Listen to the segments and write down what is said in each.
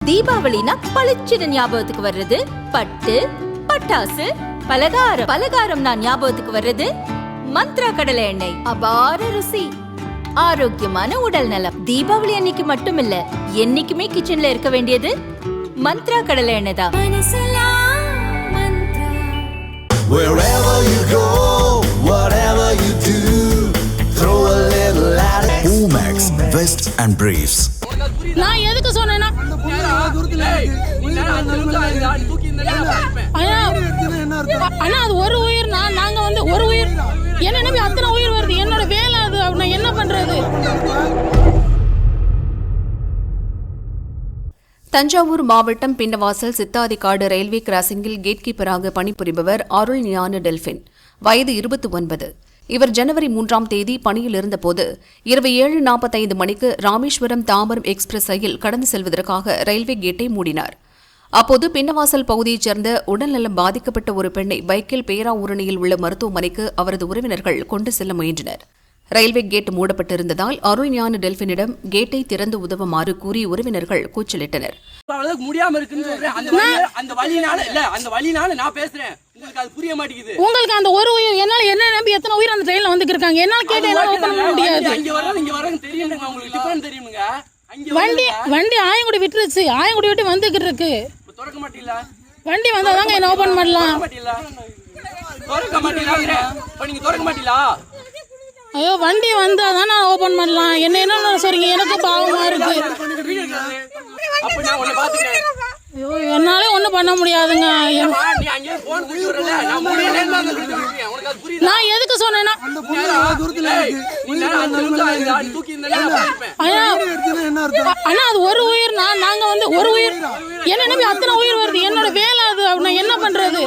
தீபாவளினா பளிச்சுன்னு ஞாபகத்துக்கு வர்றது பட்டு, பட்டாசு, பலகாரம். பலகாரம்னா ஞாபகத்துக்கு வர்றது மந்த்ரா கடலை எண்ணெய். அபார ருசி, ஆரோக்கியமான உடல் நலம். தீபாவளி அன்னைக்கு மட்டும் இல்ல, என்னைக்குமே கிச்சன்ல இருக்க வேண்டியது மந்த்ரா கடலை எண்ணெய் தான். Wherever you go, whatever you do, throw a little at it. Omax, Vest and Briefs. நான் எதுக்கு சொன்னேன்னா அண்ணா அது ஒரு உயிர், நாங்க வந்து ஒரு உயிர், என்ன நம்பி அத்தனை உயிர் வருது, என்னோட வேலை அது, நான் என்ன பண்றது? தஞ்சாவூர் மாவட்டம் பின்னவாசல் சித்தாதிக்காடு ரயில்வே கிராசிங்கில் கேட் கீப்பராக பணிபுரிபவர் அருள் ஞான டெல்பின், வயது 29. இவர் ஜனவரி 3ஆம் தேதி பணியில் இருந்தபோது இரவு 7:45 மணிக்கு ராமேஸ்வரம் தாம்பரம் எக்ஸ்பிரஸ் ரயில் கடந்து செல்வதற்காக ரயில்வே கேட்டை மூடினார். அப்போது பின்னவாசல் பகுதியைச் சேர்ந்த உடல்நலம் பாதிக்கப்பட்ட ஒரு பெண்ணை பைக்கில் பேராவூரணியில் உள்ள மருத்துவமனைக்கு அவரது உறவினர்கள் கொண்டு செல்ல முயன்றனர். ரயில்வே கேட் மூடப்பட்டிருந்ததால் அருள் ஞான டெல்பினிடம் கேட்டை திறந்து உதவுமாறு கூறி உறவினர்கள் கூச்சலிட்டனர். உங்களுக்கு அந்த ஒரு உயிர், என்னால என்ன நம்பி எத்தனை உயிர் அந்த ட்ரெயின்ல வந்து இருக்காங்க, என்னால கேட்டு என்னால ஓபன் பண்ண முடியாது. வண்டி ஆயங்குடி விட்டுருச்சு, ஆயங்குடி விட்டு வந்துகிட்டு இருக்கு. வண்டி வந்தாதாங்க என்ன ஓபன் பண்ணலாம். ஐயோ வண்டி வந்தாதான் நான் ஓபன் பண்ணலாம். என்ன சொல்றீங்க, எனக்கு பாவமா இருக்கு. ஐயோ என்னால ஒண்ணும் பண்ண முடியாதுங்க. நான் எதுக்கு சொன்னேன்னா அண்ணா அது ஒரு உயிர், நாங்க வந்து ஒரு உயிர், என்ன நம்பி அத்தனை உயிர் வருது, என்னோட வேலை அது, நான் என்ன பண்றது?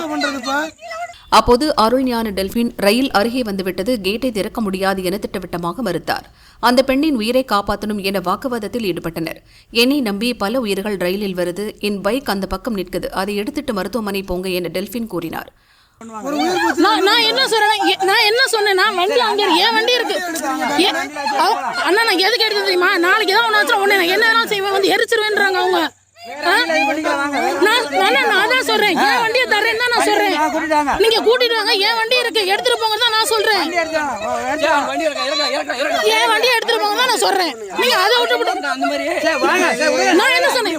அப்போது அருள் ஞான டெல்பின் ரயில் அருகே வந்துவிட்டது, கேட்டை திறக்க முடியாது என திட்டவட்டமாக மறுத்தார். அந்த பெண்ணின் உயிரை காப்பாற்றணும் என வாக்குவாதத்தில் ஈடுபட்டனர். என்னை நம்பி பல உயிர்கள் ரயிலில் வருது, என் பைக் அந்த பக்கம் நிற்குது, அதை எடுத்துட்டு மருத்துவமனை போங்க என டெல்பின் கூறினார். நான் என்ன சொன்னேன்னா வண்டி அங்க என் வண்டி இருக்கு அண்ணா, நான் எதுக்கு எடுத்து தெரியுமா, நாளைக்கு ஏதாவது ஒன்று உடனே நான் என்ன செய்வேன், வந்து எரிச்சிருவேன்றாங்க அவங்க. நான் தான் சொல்றேன், என் வண்டியை தர்றேன்னு தான் நான் சொல்றேன். நீங்க கூட்டிட்டு வாங்க, என் வண்டி இருக்கு, எடுத்துட்டு போங்க தான் நான் சொல்றேன். என் வண்டியை எடுத்துட்டு போங்க தான் நான் சொல்றேன். நீங்க அதை விட்டு நான் என்ன சொன்னேன்,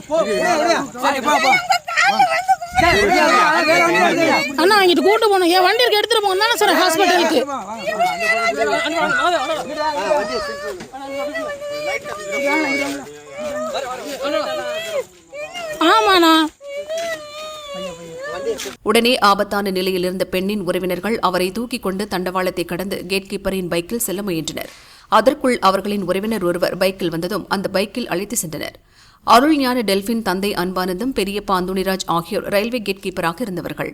அண்ணா இங்கிட்டு கூட்டு போகணும், என் வண்டி இருக்கு, எடுத்துட்டு போங்க தான் சொல்றேன் ஹாஸ்பிட்டலுக்கு. ஆமாண்ணா. உடனே ஆபத்தான நிலையில் இருந்த பெண்ணின் உறவினர்கள் அவரை தூக்கிக் கொண்டு தண்டவாளத்தை கடந்து கேட் கீப்பரின் பைக்கில் செல்ல முயன்றனர். அதற்குள் அவர்களின் உறவினர் ஒருவர் பைக்கில் வந்ததும் அந்த பைக்கில் அழைத்து சென்றனர். அருள் ஞான டெல்பின் தந்தை அன்பானந்தம், பெரியப்பா அந்தோணிராஜ் ஆகியோர் ரயில்வே கேட் கீப்பராக இருந்தவர்கள்.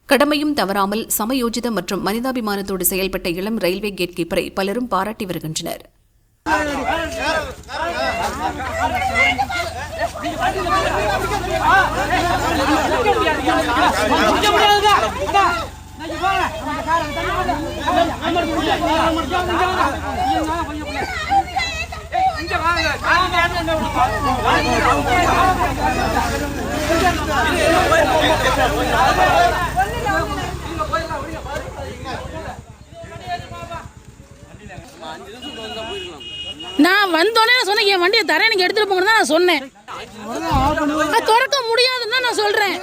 கடமையும் தவறாமல் சமயோஜிதம் மற்றும் மனிதாபிமானத்தோடு செயல்பட்ட இளம் ரயில்வே கேட் கீப்பரை பலரும் பாராட்டி வருகின்றனர். நான் வந்தோடனே சொன்னேன், என் வண்டியை தரேன், நீங்க எடுத்துட்டு போங்க தான் நான் சொன்னேன். திறக்க முடியாதுன்னு நான் சொல்றேன்.